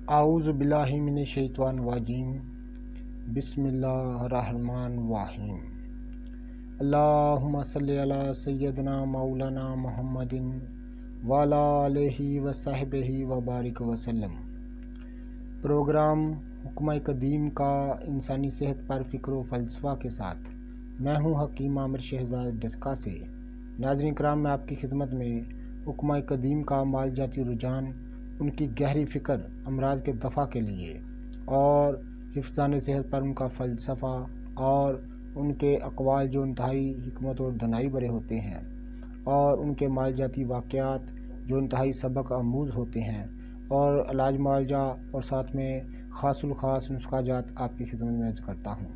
اعوذ باللہ من الشیطان الرجیم بسم اللہ الرحمن الرحیم اللہم صلی علی سیدنا مولانا محمد وعلی آلہ وصحبہ وبارک وسلم۔ پروگرام حکمہ قدیم کا انسانی صحت پر فکر و فلسفہ کے ساتھ میں ہوں حکیم عامر شہزاد ڈسکا سے۔ ناظرین کرام، میں آپ کی خدمت میں حکمہ قدیم کا مالجاتی رجحان، ان کی گہری فکر امراض کے دفع کے لیے اور حفظان صحت پر ان کا فلسفہ اور ان کے اقوال جو انتہائی حکمت اور دانائی بھرے ہوتے ہیں اور ان کے مالجاتی واقعات جو انتہائی سبق آموز ہوتے ہیں اور علاج معالجہ اور ساتھ میں خاص الخاص نسخہ جات آپ کی خدمت میں عرض کرتا ہوں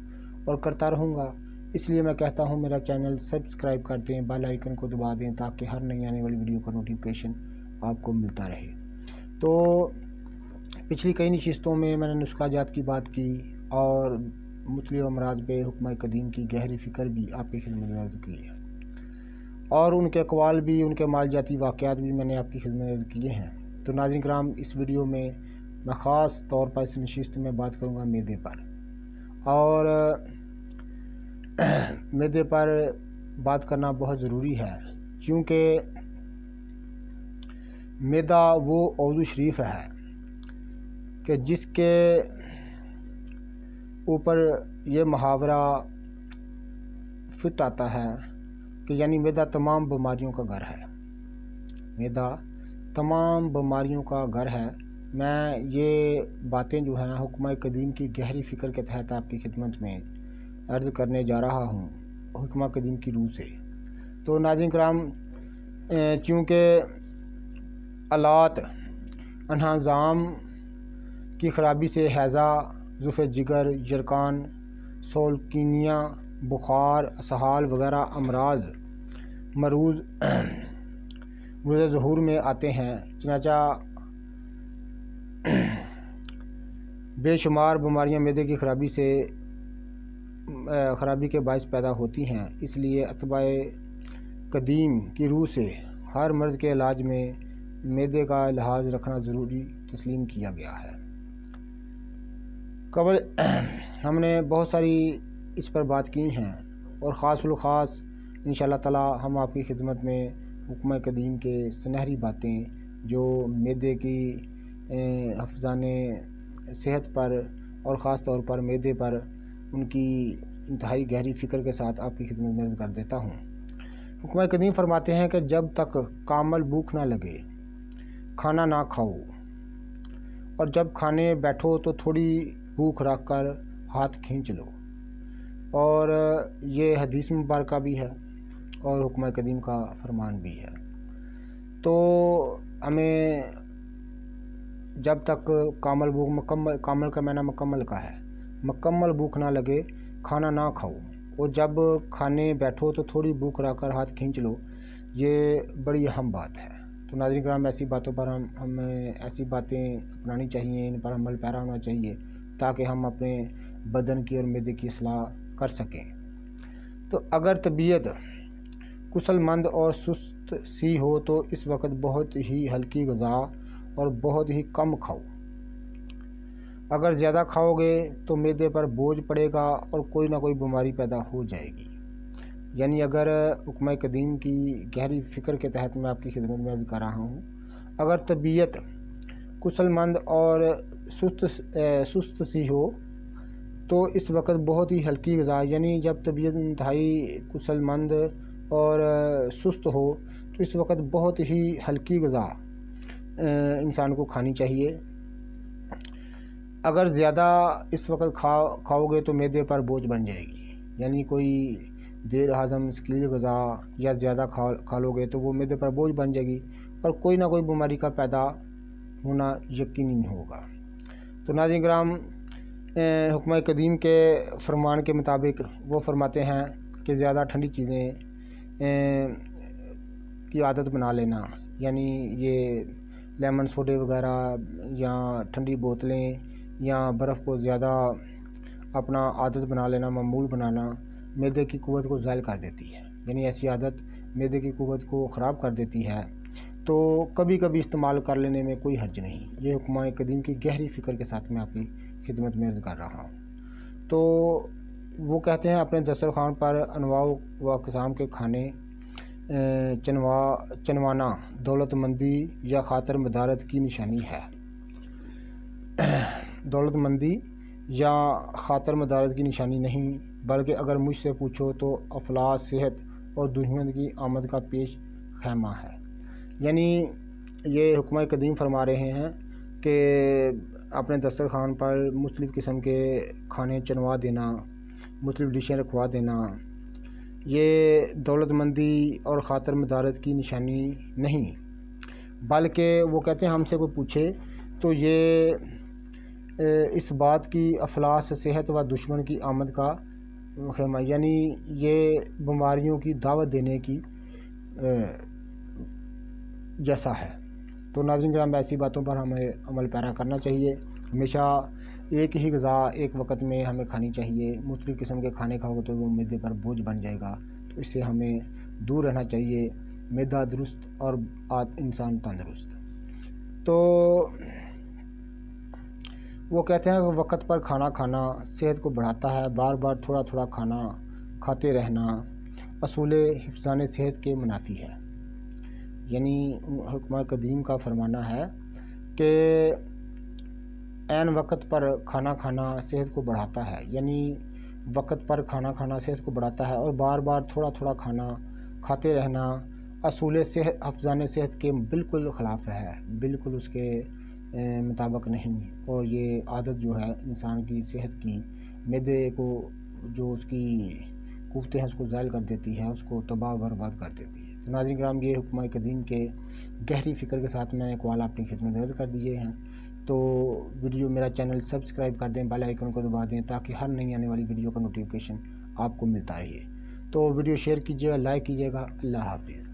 اور کرتا رہوں گا۔ اس لیے میں کہتا ہوں میرا چینل سبسکرائب کر دیں، بیل آئیکن کو دبا دیں تاکہ ہر نئی آنے والی ویڈیو کا نوٹیفیکیشن آپ کو ملتا رہے۔ تو پچھلی کئی نشستوں میں نے نسخہ جات کی بات کی اور مختلف امراض پہ حکمہ قدیم کی گہری فکر بھی آپ کی خدمت میں عرض کی ہے اور ان کے اقوال بھی، ان کے مالجاتی واقعات بھی میں نے آپ کی خدمت میں عرض کیے ہیں۔ تو ناظرین کرام، اس ویڈیو میں خاص طور پر اس نشست میں بات کروں گا معدے پر، اور معدے پر بات کرنا بہت ضروری ہے کیونکہ معدہ وہ عضو شریف ہے کہ جس کے اوپر یہ محاورہ فٹ آتا ہے کہ یعنی معدہ تمام بیماریوں کا گھر ہے، معدہ تمام بیماریوں کا گھر ہے۔ میں یہ باتیں جو ہیں حکمہ قدیم کی گہری فکر کے تحت آپ کی خدمت میں عرض کرنے جا رہا ہوں حکمہ قدیم کی روح سے۔ تو ناظرین کرام، چونکہ آلات انہضام کی خرابی سے ہیضہ، ضعف جگر، یرقان، سولکینیا، بخار، اسہال وغیرہ امراض مروز ظہور میں آتے ہیں، چنانچہ بے شمار بیماریاں معدے کی خرابی کے باعث پیدا ہوتی ہیں۔ اس لیے اتباع قدیم کی روح سے ہر مرض کے علاج میں معدے کا لحاظ رکھنا ضروری تسلیم کیا گیا ہے۔ قبل ہم نے بہت ساری اس پر بات کی ہیں اور خاص الخاص انشاءاللہ تعالی ہم آپ کی خدمت میں حکمہ قدیم کے سنہری باتیں جو معدے کی حفظان صحت پر اور خاص طور پر معدے پر ان کی انتہائی گہری فکر کے ساتھ آپ کی خدمت میں عرض کر دیتا ہوں۔ حکمہ قدیم فرماتے ہیں کہ جب تک کامل بھوک نہ لگے کھانا نہ کھاؤ، اور جب کھانے بیٹھو تو تھوڑی بھوک رکھ کر ہاتھ کھینچ لو، اور یہ حدیث مبارکہ بھی ہے اور حکمہ قدیم کا فرمان بھی ہے۔ تو ہمیں جب تک کامل بھوک، کامل کا معنی مکمل کا ہے، مکمل بھوک نہ لگے کھانا نہ کھاؤ، اور جب کھانے بیٹھو تو تھوڑی بھوک رکھ کر ہاتھ کھینچ لو، یہ بڑی اہم بات ہے۔ تو ناظرین کرام، ایسی باتوں پر ہمیں ایسی باتیں اپنانی چاہیے، ان پر عمل پیرا ہونا چاہیے تاکہ ہم اپنے بدن کی اور معدے کی اصلاح کر سکیں۔ تو اگر طبیعت کسل مند اور سست سی ہو تو اس وقت بہت ہی ہلکی غذا اور بہت ہی کم کھاؤ۔ اگر زیادہ کھاؤ گے تو معدے پر بوجھ پڑے گا اور کوئی نہ کوئی بیماری پیدا ہو جائے گی۔ یعنی اگر حکمہ قدیم کی گہری فکر کے تحت میں آپ کی خدمت میں عرض کر رہا ہوں، اگر طبیعت کسل مند اور سست سی ہو تو اس وقت بہت ہی ہلکی غذا، یعنی جب طبیعت انتہائی کسل مند اور سست ہو تو اس وقت بہت ہی ہلکی غذا انسان کو کھانی چاہیے۔ اگر زیادہ اس وقت کھاؤ گے تو معدے پر بوجھ بن جائے گی، یعنی کوئی دیر ہضم ثقیل غذا یا زیادہ کھا لو گے تو وہ معدے پر بوجھ بن جائے گی اور کوئی نہ کوئی بیماری کا پیدا ہونا یقینی ہوگا۔ تو ناظرین کرام، حکمہ قدیم کے فرمان کے مطابق وہ فرماتے ہیں کہ زیادہ ٹھنڈی چیزیں کی عادت بنا لینا، یعنی یہ لیمن سوڈے وغیرہ یا ٹھنڈی بوتلیں یا برف کو زیادہ اپنا عادت بنا لینا، معمول بنانا معدے کی قوت کو زائل کر دیتی ہے، یعنی ایسی عادت معدے کی قوت کو خراب کر دیتی ہے۔ تو کبھی کبھی استعمال کر لینے میں کوئی حرج نہیں۔ یہ حکمائے قدیم کی گہری فکر کے ساتھ میں آپ کی خدمت میں عرض کر رہا ہوں۔ تو وہ کہتے ہیں اپنے دسترخوان پر انواع و اقسام کے کھانے چنوانا دولت مندی یا خاطر مدارت کی نشانی ہے۔ دولت مندی یا خاطر مدارت کی نشانی نہیں، بلکہ اگر مجھ سے پوچھو تو افلاس، صحت اور دشمن کی آمد کا پیش خیمہ ہے۔ یعنی یہ حکمہ قدیم فرما رہے ہیں کہ اپنے دسترخوان پر مختلف قسم کے کھانے چنوا دینا، مختلف ڈشیں رکھوا دینا، یہ دولت مندی اور خاطر مدارت کی نشانی نہیں، بلکہ وہ کہتے ہیں ہم سے کوئی پوچھے تو یہ اس بات کی افلاس، صحت و دشمن کی آمد کا خیمہ، یعنی یہ بیماریوں کی دعوت دینے کی جیسا ہے۔ تو ناظرین کرام، ایسی باتوں پر ہمیں عمل پیرا کرنا چاہیے۔ ہمیشہ ایک ہی غذا ایک وقت میں ہمیں کھانی چاہیے۔ مختلف قسم کے کھانے کھاؤ گے تو وہ معدے پر بوجھ بن جائے گا، تو اس سے ہمیں دور رہنا چاہیے۔ معدہ درست اور انسان تندرست۔ تو وہ کہتے ہیں کہ وقت پر کھانا کھانا صحت کو بڑھاتا ہے، بار بار تھوڑا تھوڑا کھانا کھاتے رہنا اصول حفظان صحت کے منافی ہے۔ یعنی حکمہ قدیم کا فرمانا ہے کہ عین وقت پر کھانا کھانا صحت کو بڑھاتا ہے، یعنی وقت پر کھانا کھانا صحت کو بڑھاتا ہے، اور بار بار تھوڑا تھوڑا کھانا کھاتے رہنا اصول صحت حفظان صحت کے بالکل خلاف ہے، بالکل اس کے مطابق نہیں، اور یہ عادت جو ہے انسان کی صحت کی، معدے کو جو اس کی قوتیں ہیں اس کو زائل کر دیتی ہے، اس کو تباہ و برباد کر دیتی ہے۔ تو ناظرین کرام، یہ حکمہ قدیم کے گہری فکر کے ساتھ میں نے اقوال اپنی خدمت میں عرض کر دیے ہیں۔ تو ویڈیو میرا چینل سبسکرائب کر دیں، بیل آئیکن کو دبا دیں تاکہ ہر نئی آنے والی ویڈیو کا نوٹیفیکیشن آپ کو ملتا رہے۔ تو ویڈیو شیئر کیجیے گا، لائک کیجیے گا۔ اللہ حافظ۔